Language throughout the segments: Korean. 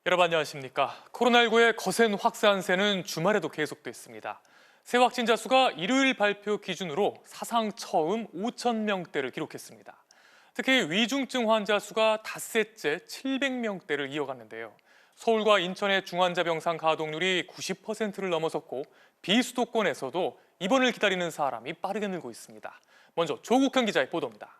여러분 안녕하십니까. 코로나19의 거센 확산세는 주말에도 계속됐습니다. 새 확진자 수가 일요일 발표 기준으로 사상 처음 5,000명대를 기록했습니다. 특히 위중증 환자 수가 닷새째 700명대를 이어갔는데요. 서울과 인천의 중환자 병상 가동률이 90%를 넘어섰고 비수도권에서도 입원을 기다리는 사람이 빠르게 늘고 있습니다. 먼저 조국현 기자의 보도입니다.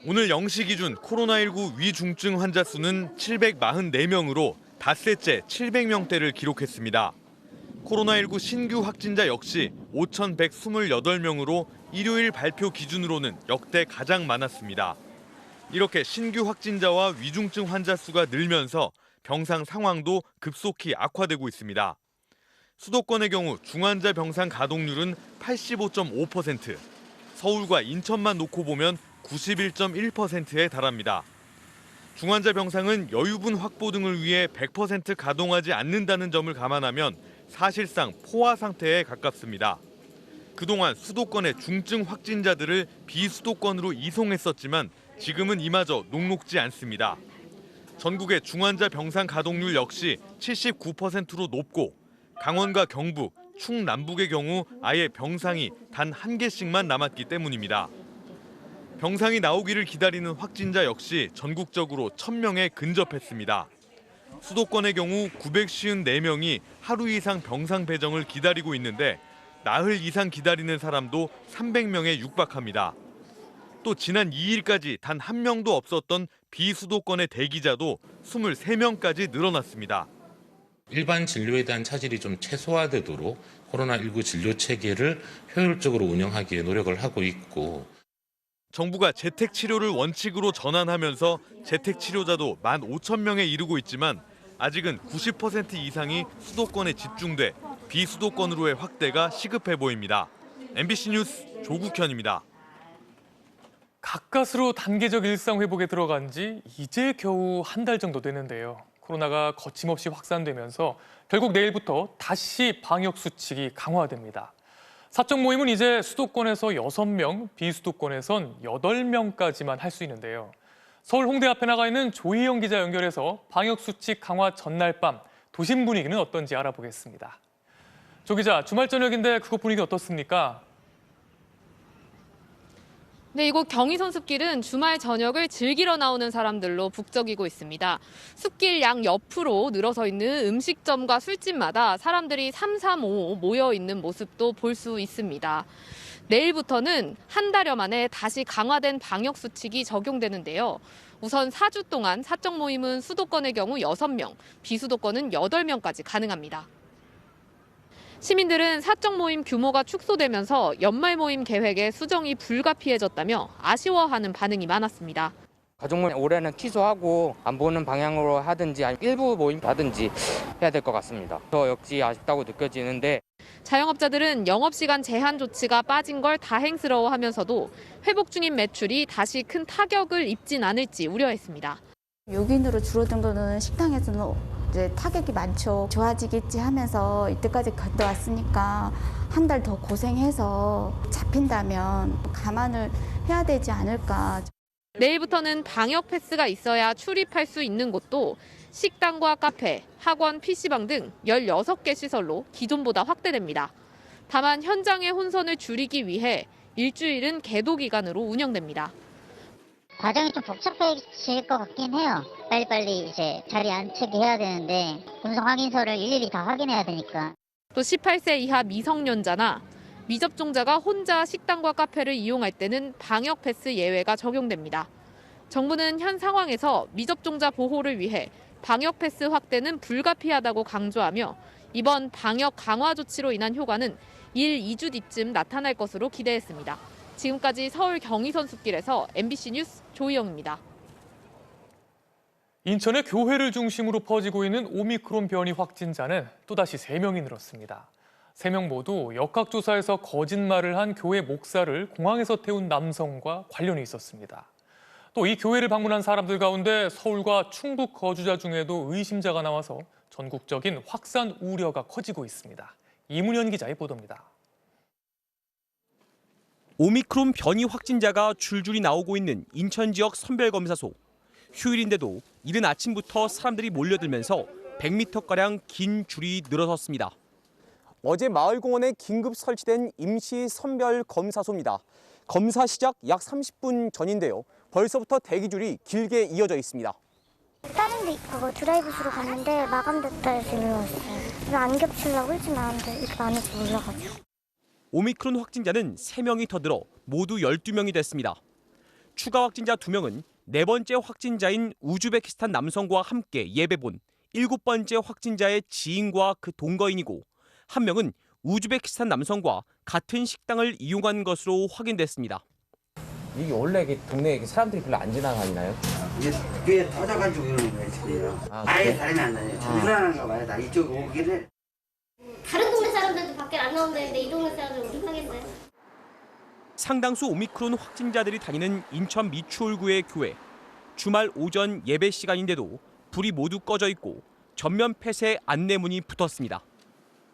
오늘 0시 기준 코로나19 위중증 환자 수는 744명으로 닷새째 700명대를 기록했습니다. 코로나19 신규 확진자 역시 5,128명으로 일요일 발표 기준으로는 역대 가장 많았습니다. 이렇게 신규 확진자와 위중증 환자 수가 늘면서 병상 상황도 급속히 악화되고 있습니다. 수도권의 경우 중환자 병상 가동률은 85.5%, 서울과 인천만 놓고 보면 91.1%에 달합니다. 중환자 병상은 여유분 확보 등을 위해 100% 가동하지 않는다는 점을 감안하면 사실상 포화 상태에 가깝습니다. 그동안 수도권의 중증 확진자들을 비수도권으로 이송했었지만 지금은 이마저 녹록지 않습니다. 전국의 중환자 병상 가동률 역시 79%로 높고 강원과 경북, 충남북의 경우 아예 병상이 단 한 개씩만 남았기 때문입니다. 병상이 나오기를 기다리는 확진자 역시 전국적으로 1,000명에 근접했습니다. 수도권의 경우 954명이 하루 이상 병상 배정을 기다리고 있는데 나흘 이상 기다리는 사람도 300명에 육박합니다. 또 지난 2일까지 단 한 명도 없었던 비수도권의 대기자도 23명까지 늘어났습니다. 일반 진료에 대한 차질이 좀 최소화되도록 코로나19 진료 체계를 효율적으로 운영하기에 노력을 하고 있고, 정부가 재택치료를 원칙으로 전환하면서 재택치료자도 15,000명에 이르고 있지만 아직은 90% 이상이 수도권에 집중돼 비수도권으로의 확대가 시급해 보입니다. MBC 뉴스 조국현입니다. 가까스로 단계적 일상 회복에 들어간 지 이제 겨우 한 달 정도 됐는데요. 코로나가 거침없이 확산되면서 결국 내일부터 다시 방역 수칙이 강화됩니다. 사적 모임은 이제 수도권에서 6명, 비수도권에선 8명까지만 할 수 있는데요. 서울 홍대 앞에 나가 있는 조희영 기자 연결해서 방역 수칙 강화 전날 밤 도심 분위기는 어떤지 알아보겠습니다. 조 기자, 주말 저녁인데 그곳 분위기 어떻습니까? 네, 이곳 경의선 숲길은 주말 저녁을 즐기러 나오는 사람들로 북적이고 있습니다. 숲길 양 옆으로 늘어서 있는 음식점과 술집마다 사람들이 삼삼오오 모여 있는 모습도 볼 수 있습니다. 내일부터는 한 달여 만에 다시 강화된 방역 수칙이 적용되는데요. 우선 4주 동안 사적 모임은 수도권의 경우 6명, 비수도권은 8명까지 가능합니다. 시민들은 사적 모임 규모가 축소되면서 연말 모임 계획에 수정이 불가피해졌다며 아쉬워하는 반응이 많았습니다. 가족 모임 올해는 취소하고 안 보는 방향으로 하든지 아니면 일부 모임 하든지 해야 될 것 같습니다. 저 역시 아쉽다고 느껴지는데, 자영업자들은 영업시간 제한 조치가 빠진 걸 다행스러워하면서도 회복 중인 매출이 다시 큰 타격을 입진 않을지 우려했습니다. 6인으로 줄어든 거는 식당에서는 이제 타격이 많죠. 좋아지겠지 하면서 이때까지 견뎌왔으니까 한 달 더 고생해서 잡힌다면 감안을 해야 되지 않을까. 내일부터는 방역 패스가 있어야 출입할 수 있는 곳도 식당과 카페, 학원, PC방 등 16개 시설로 기존보다 확대됩니다. 다만 현장의 혼선을 줄이기 위해 일주일은 계도 기간으로 운영됩니다. 과정이 좀 복잡해질 것 같긴 해요. 빨리빨리 이제 자리 안착이 해야 되는데 음성 확인서를 일일이 다 확인해야 되니까. 또 18세 이하 미성년자나 미접종자가 혼자 식당과 카페를 이용할 때는 방역 패스 예외가 적용됩니다. 정부는 현 상황에서 미접종자 보호를 위해 방역 패스 확대는 불가피하다고 강조하며 이번 방역 강화 조치로 인한 효과는 1, 2주 뒤쯤 나타날 것으로 기대했습니다. 지금까지 서울 경의선 숲길에서 MBC 뉴스 조희영입니다. 인천의 교회를 중심으로 퍼지고 있는 오미크론 변이 확진자는 또다시 3명이 늘었습니다. 3명 모두 역학조사에서 거짓말을 한 교회 목사를 공항에서 태운 남성과 관련이 있었습니다. 또 이 교회를 방문한 사람들 가운데 서울과 충북 거주자 중에도 의심자가 나와서 전국적인 확산 우려가 커지고 있습니다. 이문현 기자의 보도입니다. 오미크론 변이 확진자가 줄줄이 나오고 있는 인천 지역 선별검사소. 휴일인데도 이른 아침부터 사람들이 몰려들면서 100m가량 긴 줄이 늘어섰습니다. 어제 마을공원에 긴급 설치된 임시 선별 검사소입니다. 검사 시작 약 30분 전인데요. 벌써부터 대기줄이 길게 이어져 있습니다. 다른 데 그거 드라이브스루 갔는데 마감됐다 해서 일로 왔어요. 왜 안 겹치려고 일찍 나왔는데 이렇게 많은지 몰라가지고. 오미크론 확진자는 3명이 더 늘어 모두 12명이 됐습니다. 추가 확진자 2명은 네 번째 확진자인 우즈베키스탄 남성과 함께 예배 본 7번째 확진자의 지인과 그 동거인이고, 한 명은 우즈베키스탄 남성과 같은 식당을 이용한 것으로 확인됐습니다. 이게 원래 동네에 사람들이 별로 안 지나다니나요? 이게 교회 터져가지고 그러는 거예요, 지금요. 아예 사람이 안 다녀요. 불안한가 봐요. 나 이쪽 오기를. 다른 동네 사람들도 밖에 안 나온다는데 이 동네 사람들 어떻게 하겠어요? 상당수 오미크론 확진자들이 다니는 인천 미추홀구의 교회. 주말 오전 예배 시간인데도 불이 모두 꺼져 있고 전면 폐쇄 안내문이 붙었습니다.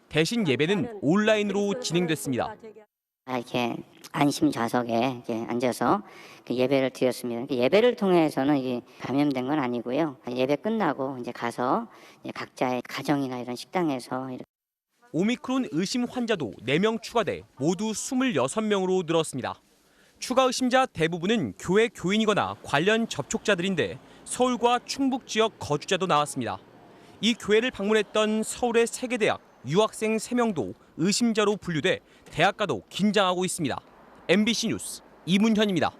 대신 예배는 온라인으로 진행됐습니다. 이렇게 안심 좌석에 이렇게 앉아서 예배를 드렸습니다. 예배를 통해서는 이게 감염된 건 아니고요. 예배 끝나고 이제 가서 각자의 가정이나 이런 식당에서 오미크론 의심 환자도 4명 추가돼 모두 26명으로 늘었습니다. 추가 의심자 대부분은 교회 교인이거나 관련 접촉자들인데 서울과 충북 지역 거주자도 나왔습니다. 이 교회를 방문했던 서울의 세계대학 유학생 3명도 의심자로 분류돼 대학가도 긴장하고 있습니다. MBC 뉴스 이문현입니다.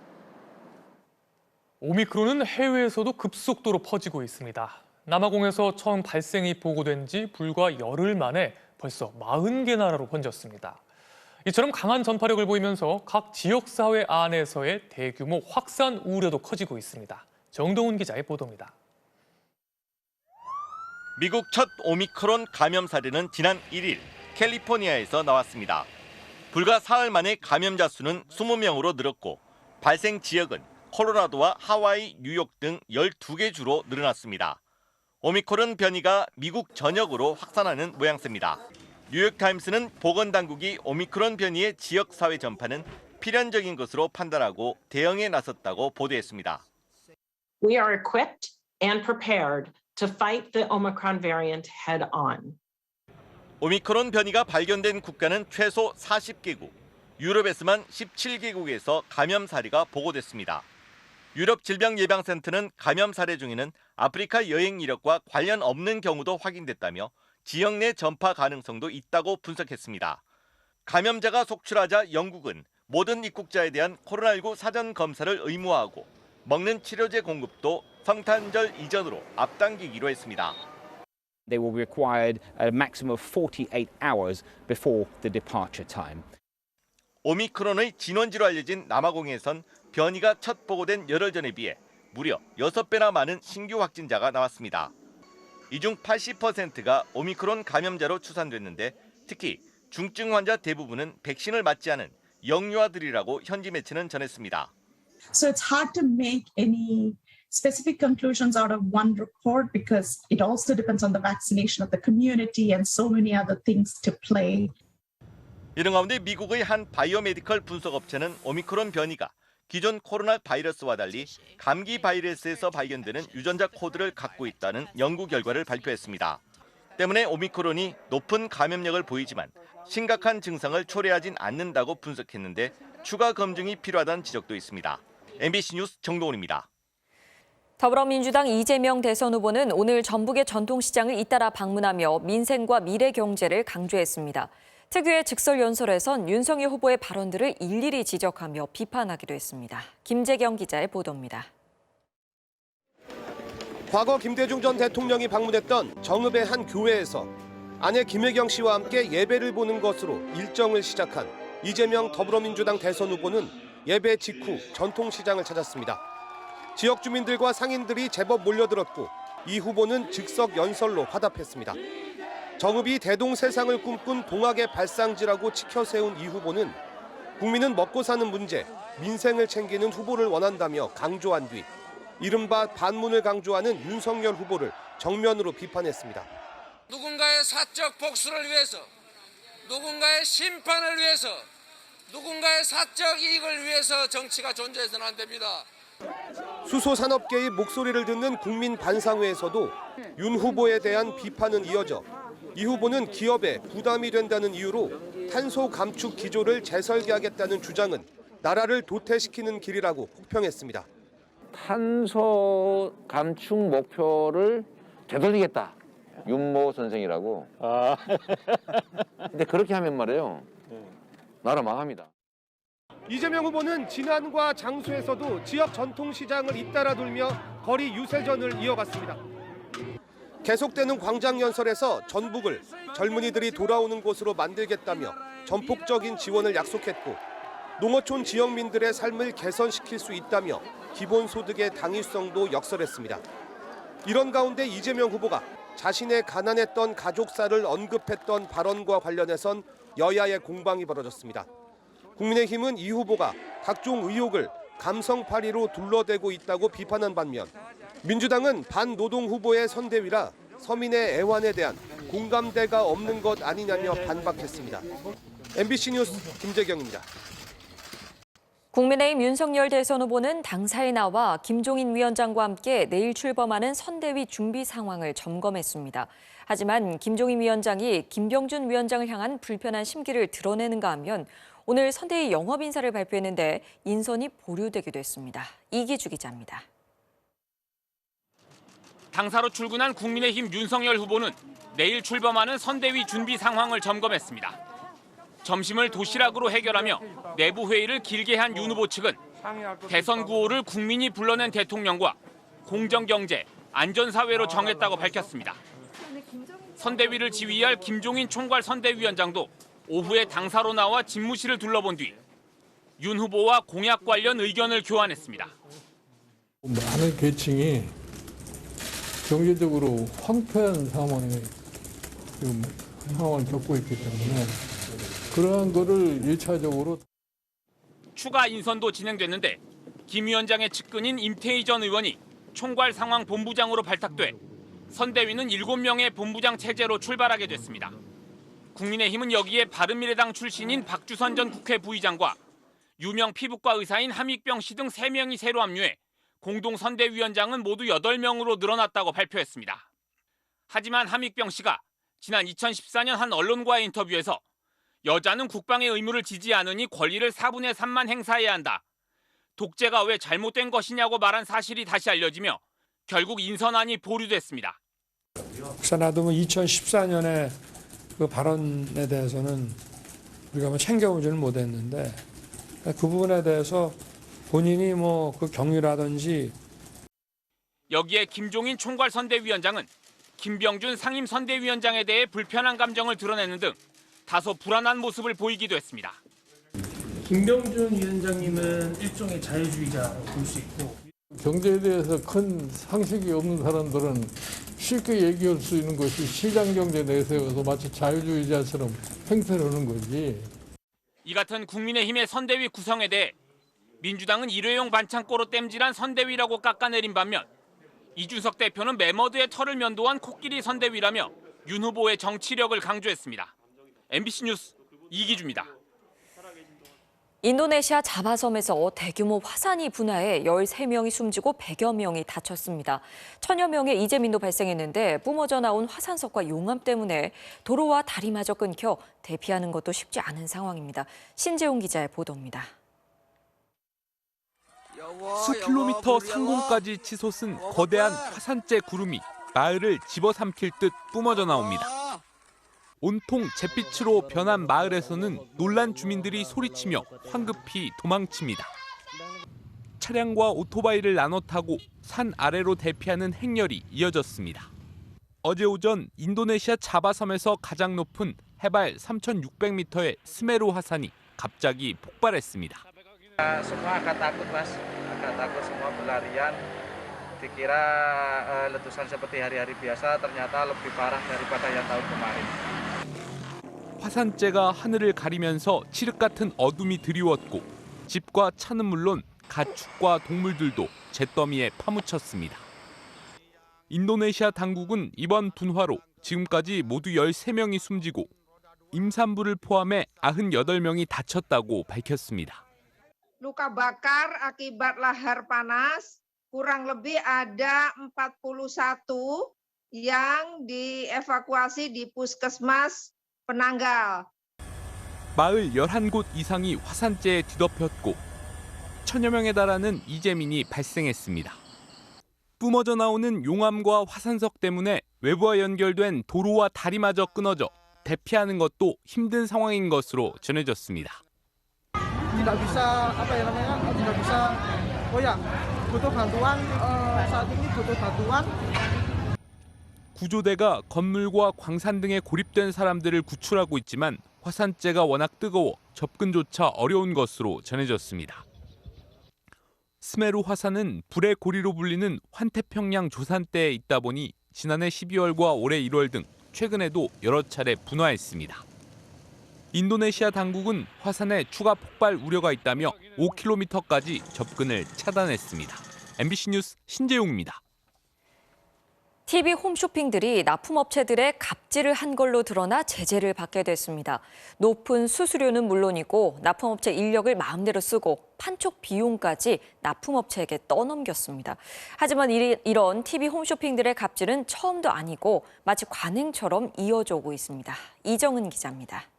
오미크론은 해외에서도 급속도로 퍼지고 있습니다. 남아공에서 처음 발생이 보고된 지 불과 열흘 만에 벌써 40개 나라로 번졌습니다. 이처럼 강한 전파력을 보이면서 각 지역사회 안에서의 대규모 확산 우려도 커지고 있습니다. 정동훈 기자의 보도입니다. 미국 첫 오미크론 감염 사례는 지난 1일 캘리포니아에서 나왔습니다. 불과 사흘 만에 감염자 수는 20명으로 늘었고 발생 지역은 콜로라도와 하와이, 뉴욕 등 12개 주로 늘어났습니다. 오미크론 변이가 미국 전역으로 확산하는 모양새입니다. 뉴욕타임스는 보건당국이 오미크론 변이의 지역사회 전파는 필연적인 것으로 판단하고 대응에 나섰다고 보도했습니다. We are equipped and prepared to fight the Omicron variant head on. 오미크론 변이가 발견된 국가는 최소 40개국, 유럽에서만 17개국에서 감염 사례가 보고됐습니다. 유럽 질병예방센터는 감염 사례 중에는 아프리카 여행 이력과 관련 없는 경우도 확인됐다며 지역 내 전파 가능성도 있다고 분석했습니다. 감염자가 속출하자 영국은 모든 입국자에 대한 코로나19 사전 검사를 의무화하고 먹는 치료제 공급도 성탄절 이전으로 앞당기기로 했습니다. They will be required a maximum of 48 hours before the departure time. 오미크론의 진원지로 알려진 남아공에선 변이가 첫 보고된 열흘 전에 비해 무려 6배나 많은 신규 확진자가 나왔습니다. 이 중 80%가 오미크론 감염자로 추산됐는데 특히 중증 환자 대부분은 백신을 맞지 않은 영유아들이라고 현지 매체는 전했습니다. So it's hard to make any specific conclusions out of one report because it also depends on the vaccination of the community and so many other things to play. 이런 가운데 미국의 한 바이오메디컬 분석업체는 오미크론 변이가 기존 코로나 바이러스와 달리 감기 바이러스에서 발견되는 유전자 코드를 갖고 있다는 연구 결과를 발표했습니다. 때문에 오미크론이 높은 감염력을 보이지만 심각한 증상을 초래하진 않는다고 분석했는데 추가 검증이 필요하다는 지적도 있습니다. MBC 뉴스 정동훈입니다. 더불어민주당 이재명 대선 후보는 오늘 전북의 전통시장을 잇따라 방문하며 민생과 미래 경제를 강조했습니다. 특유의 직설 연설에선 윤석열 후보의 발언들을 일일이 지적하며 비판하기도 했습니다. 김재경 기자의 보도입니다. 과거 김대중 전 대통령이 방문했던 정읍의 한 교회에서 아내 김혜경 씨와 함께 예배를 보는 것으로 일정을 시작한 이재명 더불어민주당 대선 후보는 예배 직후 전통시장을 찾았습니다. 지역 주민들과 상인들이 제법 몰려들었고 이 후보는 즉석 연설로 화답했습니다. 정읍이 대동세상을 꿈꾼 동학의 발상지라고 치켜세운 이 후보는 국민은 먹고 사는 문제, 민생을 챙기는 후보를 원한다며 강조한 뒤 이른바 반문을 강조하는 윤석열 후보를 정면으로 비판했습니다. 누군가의 사적 복수를 위해서, 누군가의 심판을 위해서, 누군가의 사적 이익을 위해서 정치가 존재해서는 안 됩니다. 수소산업계의 목소리를 듣는 국민반상회에서도 윤 후보에 대한 비판은 이어져 이 후보는 기업에 부담이 된다는 이유로 탄소 감축 기조를 재설계하겠다는 주장은 나라를 도태시키는 길이라고 혹평했습니다. 탄소 감축 목표를 되돌리겠다. 윤모 선생이라고. 근데 그렇게 하면 말이에요. 나라 망합니다. 이재명 후보는 진안과 장수에서도 지역 전통시장을 잇따라 돌며 거리 유세전을 이어갔습니다. 계속되는 광장 연설에서 전북을 젊은이들이 돌아오는 곳으로 만들겠다며 전폭적인 지원을 약속했고 농어촌 지역민들의 삶을 개선시킬 수 있다며 기본소득의 당위성도 역설했습니다. 이런 가운데 이재명 후보가 자신의 가난했던 가족사를 언급했던 발언과 관련해선 여야의 공방이 벌어졌습니다. 국민의힘은 이 후보가 각종 의혹을 감성파리로 둘러대고 있다고 비판한 반면 민주당은 반노동 후보의 선대위라 서민의 애환에 대한 공감대가 없는 것 아니냐며 반박했습니다. MBC 뉴스 김재경입니다. 국민의힘 윤석열 대선 후보는 당사에 나와 김종인 위원장과 함께 내일 출범하는 선대위 준비 상황을 점검했습니다. 하지만 김종인 위원장이 김병준 위원장을 향한 불편한 심기를 드러내는가 하면 오늘 선대위 영업 인사를 발표했는데 인선이 보류되기도 했습니다. 이기주 기자입니다. 당사로 출근한 국민의힘 윤석열 후보는 내일 출범하는 선대위 준비 상황을 점검했습니다. 점심을 도시락으로 해결하며 내부 회의를 길게 한 윤 후보 측은 대선 구호를 국민이 불러낸 대통령과 공정경제, 안전사회로 정했다고 밝혔습니다. 선대위를 지휘할 김종인 총괄 선대위원장도 오후에 당사로 나와 집무실을 둘러본 뒤 윤 후보와 공약 관련 의견을 교환했습니다. 많은 계층이 경제적으로 황폐한 상황을 겪고 있기 때문에 그러한 거를 1차적으로 추가 인선도 진행됐는데 김 위원장의 측근인 임태희 전 의원이 총괄 상황 본부장으로 발탁돼 선대위는 7명의 본부장 체제로 출발하게 됐습니다. 국민의힘은 여기에 바른미래당 출신인 박주선 전 국회 부의장과 유명 피부과 의사인 함익병 씨 등 3명이 새로 합류해 공동 선대위원장은 모두 8명으로 늘어났다고 발표했습니다. 하지만 함익병 씨가 지난 2014년 한 언론과의 인터뷰에서 여자는 국방의 의무를 지지 않으니 권리를 4분의 3만 행사해야 한다. 독재가 왜 잘못된 것이냐고 말한 사실이 다시 알려지며 결국 인선안이 보류됐습니다. 혹시 나도 2014년에 그 발언에 대해서는 우리가 챙겨오지는 못했는데 그 부분에 대해서 본인이 그 경위라든지 여기에 김종인 총괄선대위원장은 김병준 상임선대위원장에 대해 불편한 감정을 드러내는 등 다소 불안한 모습을 보이기도 했습니다. 김병준 위원장님은 일종의 자유주의자로 볼 수 있고 경제에 대해서 큰 상식이 없는 사람들은 쉽게 얘기할 수 있는 것이 시장경제 내세워서 마치 자유주의자처럼 행세를 하는 거지. 이 같은 국민의힘의 선대위 구성에 대해 민주당은 일회용 반창고로 땜질한 선대위라고 깎아내린 반면 이준석 대표는 매머드의 털을 면도한 코끼리 선대위라며 윤 후보의 정치력을 강조했습니다. MBC 뉴스 이기주입니다. 인도네시아 자바섬에서 대규모 화산이 분화해 13명이 숨지고 100여 명이 다쳤습니다. 천여 명의 이재민도 발생했는데 뿜어져 나온 화산석과 용암 때문에 도로와 다리마저 끊겨 대피하는 것도 쉽지 않은 상황입니다. 신재용 기자의 보도입니다. 수킬로미터 상공까지 치솟은 거대한 화산재 구름이 마을을 집어삼킬 듯 뿜어져 나옵니다. 온통 잿빛으로 변한 마을에서는 놀란 주민들이 소리치며 황급히 도망칩니다. 차량과 오토바이를 나눠 타고 산 아래로 대피하는 행렬이 이어졌습니다. 어제 오전 인도네시아 자바섬에서 가장 높은 해발 3,600m의 스메루 화산이 갑자기 폭발했습니다. Semua agak takut, Mas. Agak takut semua berlarian. Dikira letusan seperti hari-hari biasa, ternyata lebih parah daripada yang tahun kemarin. 화산재가 하늘을 가리면서 칠흑 같은 어둠이 드리웠고 집과 차는 물론 가축과 동물들도 잿더미에 파묻혔습니다. 인도네시아 당국은 이번 분화로 지금까지 모두 13명이 숨지고 임산부를 포함해 98명이 다쳤다고 밝혔습니다. Luka bakar akibat lahar panas, kurang lebih ada 41 yang dievakuasi di Puskesmas Penanggal. 마을 11곳 이상이 화산재에 뒤덮였고 천여 명에 달하는 이재민이 발생했습니다. 뿜어져 나오는 용암과 화산석 때문에 외부와 연결된 도로와 다리마저 끊어져 대피하는 것도 힘든 상황인 것으로 전해졌습니다. Tidak bisa tidak bisa goyang. Butuh bantuan saat ini butuh bantuan. 구조대가 건물과 광산 등에 고립된 사람들을 구출하고 있지만 화산재가 워낙 뜨거워 접근조차 어려운 것으로 전해졌습니다. 스메루 화산은 불의 고리로 불리는 환태평양 조산대에 있다 보니 지난해 12월과 올해 1월 등 최근에도 여러 차례 분화했습니다. 인도네시아 당국은 화산에 추가 폭발 우려가 있다며 5km까지 접근을 차단했습니다. MBC 뉴스 신재용입니다. TV 홈쇼핑들이 납품업체들의 갑질을 한 걸로 드러나 제재를 받게 됐습니다. 높은 수수료는 물론이고 납품업체 인력을 마음대로 쓰고 판촉 비용까지 납품업체에게 떠넘겼습니다. 하지만 이런 TV 홈쇼핑들의 갑질은 처음도 아니고 마치 관행처럼 이어져 오고 있습니다. 이정은 기자입니다.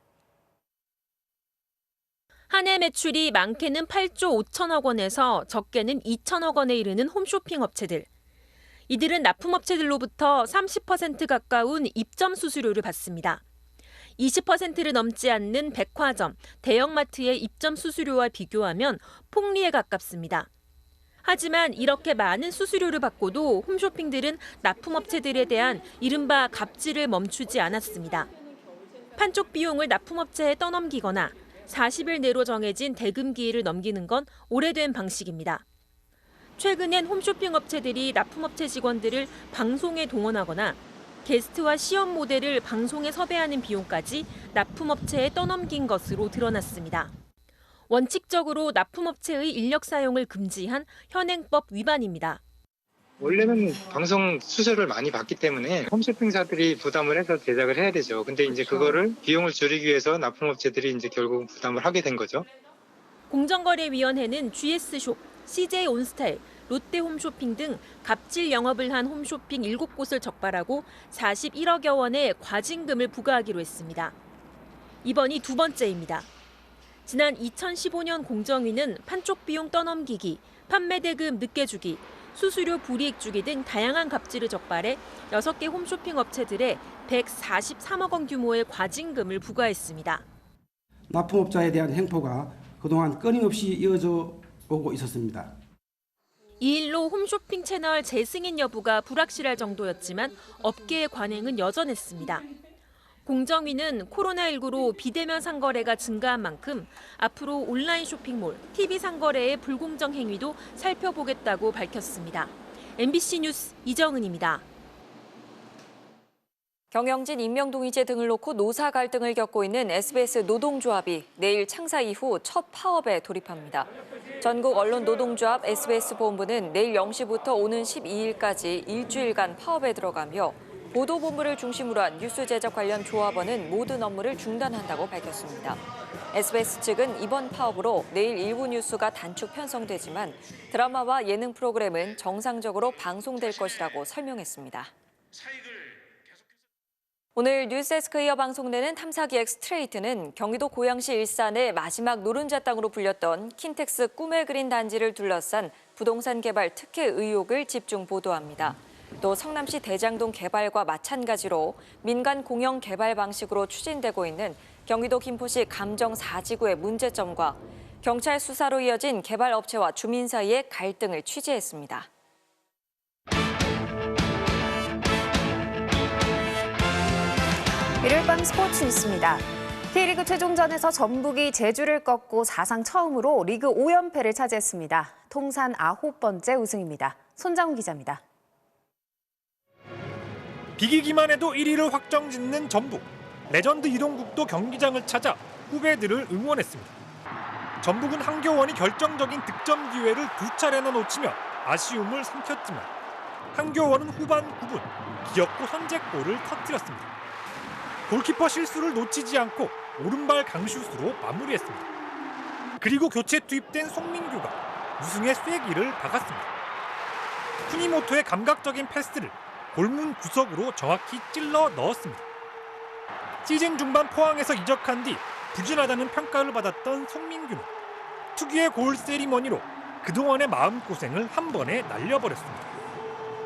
한 해 매출이 많게는 8조 5천억 원에서 적게는 2천억 원에 이르는 홈쇼핑 업체들. 이들은 납품업체들로부터 30% 가까운 입점 수수료를 받습니다. 20%를 넘지 않는 백화점, 대형마트의 입점 수수료와 비교하면 폭리에 가깝습니다. 하지만 이렇게 많은 수수료를 받고도 홈쇼핑들은 납품업체들에 대한 이른바 갑질을 멈추지 않았습니다. 판촉 비용을 납품업체에 떠넘기거나 40일 내로 정해진 대금기일을 넘기는 건 오래된 방식입니다. 최근엔 홈쇼핑 업체들이 납품업체 직원들을 방송에 동원하거나 게스트와 시험 모델을 방송에 섭외하는 비용까지 납품업체에 떠넘긴 것으로 드러났습니다. 원칙적으로 납품업체의 인력 사용을 금지한 현행법 위반입니다. 원래는 방송 수수료를 많이 받기 때문에 홈쇼핑사들이 부담을 해서 제작을 해야 되죠. 근데 이제 그거를 비용을 줄이기 위해서 납품업체들이 이제 결국 부담을 하게 된 거죠. 공정거래위원회는 GS숍, CJ 온스타일, 롯데 홈쇼핑 등 갑질 영업을 한 홈쇼핑 7곳을 적발하고 41억여 원의 과징금을 부과하기로 했습니다. 이번이 두 번째입니다. 지난 2015년 공정위는 판촉 비용 떠넘기기, 판매 대금 늦게 주기, 수수료 불이익 주기 등 다양한 갑질을 적발해 6개 홈쇼핑 업체들에 143억 원 규모의 과징금을 부과했습니다. 납품업자에 대한 행포가 그동안 끊임없이 이어져 오고 있었습니다. 이 일로 홈쇼핑 채널 재승인 여부가 불확실할 정도였지만 업계의 관행은 여전했습니다. 공정위는 코로나19로 비대면 상거래가 증가한 만큼 앞으로 온라인 쇼핑몰, TV 상거래의 불공정 행위도 살펴보겠다고 밝혔습니다. MBC 뉴스 이정은입니다. 경영진 임명동의제 등을 놓고 노사 갈등을 겪고 있는 SBS 노동조합이 내일 창사 이후 첫 파업에 돌입합니다. 전국 언론 노동조합 SBS 본부는 내일 0시부터 오는 12일까지 일주일간 파업에 들어가며 보도본부를 중심으로 한 뉴스 제작 관련 조합원은 모든 업무를 중단한다고 밝혔습니다. SBS 측은 이번 파업으로 내일 일부 뉴스가 단축 편성되지만 드라마와 예능 프로그램은 정상적으로 방송될 것이라고 설명했습니다. 오늘 뉴스데스크 이어 방송되는 탐사기획 스트레이트는 경기도 고양시 일산의 마지막 노른자 땅으로 불렸던 킨텍스 꿈의 그린 단지를 둘러싼 부동산 개발 특혜 의혹을 집중 보도합니다. 또 성남시 대장동 개발과 마찬가지로 민간 공영 개발 방식으로 추진되고 있는 경기도 김포시 감정 4지구의 문제점과 경찰 수사로 이어진 개발 업체와 주민 사이의 갈등을 취재했습니다. 일요일 밤 스포츠 뉴스입니다. K리그 최종전에서 전북이 제주를 꺾고 사상 처음으로 리그 5연패를 차지했습니다. 통산 9번째 우승입니다. 손장훈 기자입니다. 비기기만 해도 1위를 확정짓는 전북. 레전드 이동국도 경기장을 찾아 후배들을 응원했습니다. 전북은 한교원이 결정적인 득점 기회를 2차례나 놓치며 아쉬움을 삼켰지만 한교원은 후반 9분 기어코 선제골을 터뜨렸습니다. 골키퍼 실수를 놓치지 않고 오른발 강슛으로 마무리했습니다. 그리고 교체 투입된 송민규가 우승의 쐐기를 박았습니다. 쿠니모토의 감각적인 패스를 골문 구석으로 정확히 찔러 넣었습니다. 시즌 중반 포항에서 이적한 뒤 부진하다는 평가를 받았던 송민규는 특유의 골 세리머니로 그동안의 마음고생을 한 번에 날려버렸습니다.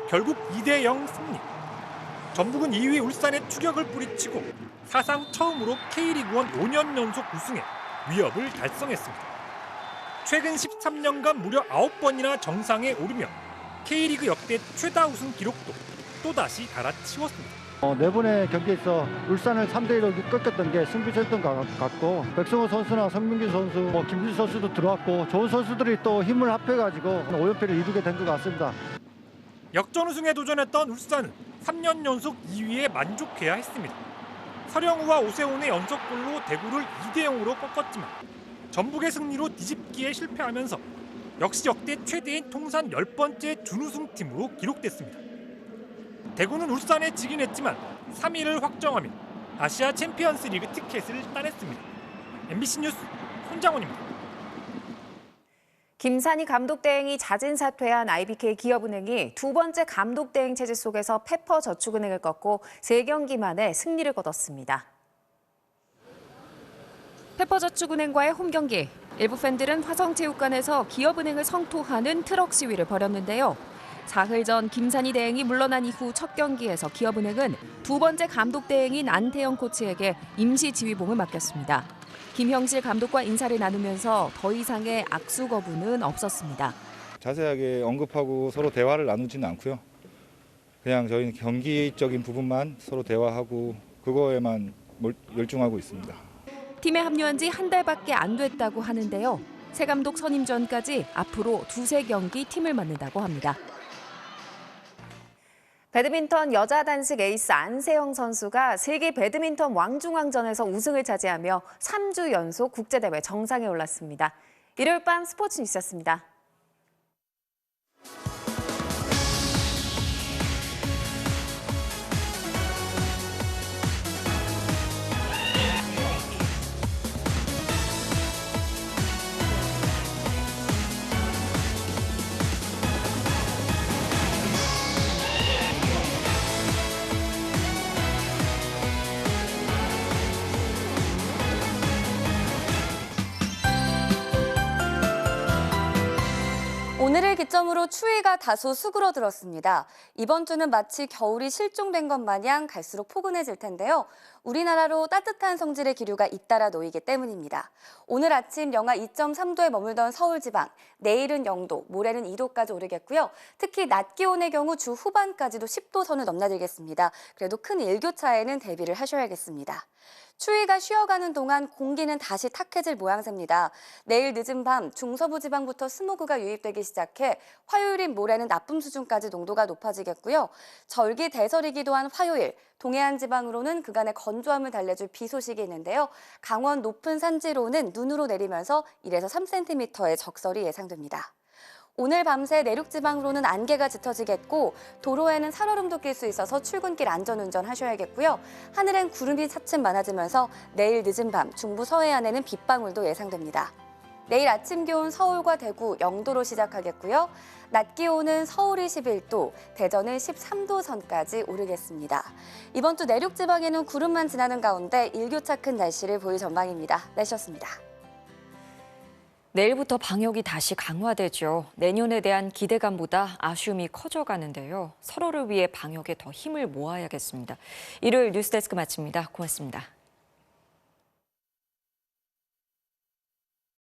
결국 2대0 승리. 전북은 2위 울산의 추격을 뿌리치고 사상 처음으로 K리그1 5년 연속 우승에 위협을 달성했습니다. 최근 13년간 무려 9번이나 정상에 오르며 K리그 역대 최다 우승 기록도 또다시 갈아치웠습니다. 네 번의 경기에서 울산을 3대1로 꺾었던 게 승부였던 것 같고 백성호 선수나 성민규 선수, 김진수 선수도 들어왔고 좋은 선수들이 또 힘을 합해가지고 5연패를 이루게 된 것 같습니다. 역전 우승에 도전했던 울산은 3년 연속 2위에 만족해야 했습니다. 서령우와 오세훈의 연속골로 대구를 2대0으로 꺾었지만 전북의 승리로 뒤집기에 실패하면서 역시 역대 최대인 통산 10번째 준우승팀으로 기록됐습니다. 대구는 울산에 지긴 했지만 3위를 확정하며 아시아 챔피언스 리그 티켓을 따냈습니다. MBC 뉴스 손장훈입니다. 김산희 감독 대행이 자진 사퇴한 IBK 기업은행이 두 번째 감독 대행 체제 속에서 페퍼저축은행을 꺾고 3경기 만에 승리를 거뒀습니다. 페퍼저축은행과의 홈경기, 일부 팬들은 화성체육관에서 기업은행을 성토하는 트럭 시위를 벌였는데요. 사흘 전 김산희 대행이 물러난 이후 첫 경기에서 기업은행은 두 번째 감독 대행인 안태영 코치에게 임시 지휘봉을 맡겼습니다. 김형실 감독과 인사를 나누면서 더 이상의 악수 거부는 없었습니다. 자세하게 언급하고 서로 대화를 나누지는 않고요. 그냥 저희는 경기적인 부분만 서로 대화하고 그거에만 열중하고 있습니다. 팀에 합류한 지 한 달밖에 안 됐다고 하는데요. 새 감독 선임 전까지 앞으로 2-3경기 팀을 맡는다고 합니다. 배드민턴 여자 단식 에이스 안세영 선수가 세계 배드민턴 왕중왕전에서 우승을 차지하며 3주 연속 국제대회 정상에 올랐습니다. 일요일 밤 스포츠 뉴스였습니다. 오늘을 기점으로 추위가 다소 수그러들었습니다. 이번 주는 마치 겨울이 실종된 것 마냥 갈수록 포근해질 텐데요. 우리나라로 따뜻한 성질의 기류가 잇따라 놓이기 때문입니다. 오늘 아침 영하 2.3도에 머물던 서울 지방, 내일은 0도, 모레는 2도까지 오르겠고요. 특히 낮 기온의 경우 주 후반까지도 10도 선을 넘나들겠습니다. 그래도 큰 일교차에는 대비를 하셔야겠습니다. 추위가 쉬어가는 동안 공기는 다시 탁해질 모양새입니다. 내일 늦은 밤 중서부 지방부터 스모그가 유입되기 시작해 화요일인 모레는 나쁨 수준까지 농도가 높아지겠고요. 절기 대설이기도 한 화요일, 동해안 지방으로는 그간의 건조함을 달래줄 비 소식이 있는데요. 강원 높은 산지로는 눈으로 내리면서 1에서 3cm의 적설이 예상됩니다. 오늘 밤새 내륙 지방으로는 안개가 짙어지겠고 도로에는 살얼음도 낄 수 있어서 출근길 안전운전 하셔야겠고요. 하늘엔 구름이 차츰 많아지면서 내일 늦은 밤 중부 서해안에는 빗방울도 예상됩니다. 내일 아침 기온 서울과 대구 0도로 시작하겠고요. 낮 기온은 서울이 11도, 대전은 13도 선까지 오르겠습니다. 이번 주 내륙 지방에는 구름만 지나는 가운데 일교차 큰 날씨를 보일 전망입니다. 날씨였습니다. 내일부터 방역이 다시 강화되죠. 내년에 대한 기대감보다 아쉬움이 커져가는데요. 서로를 위해 방역에 더 힘을 모아야겠습니다. 일요일 뉴스데스크 마칩니다. 고맙습니다.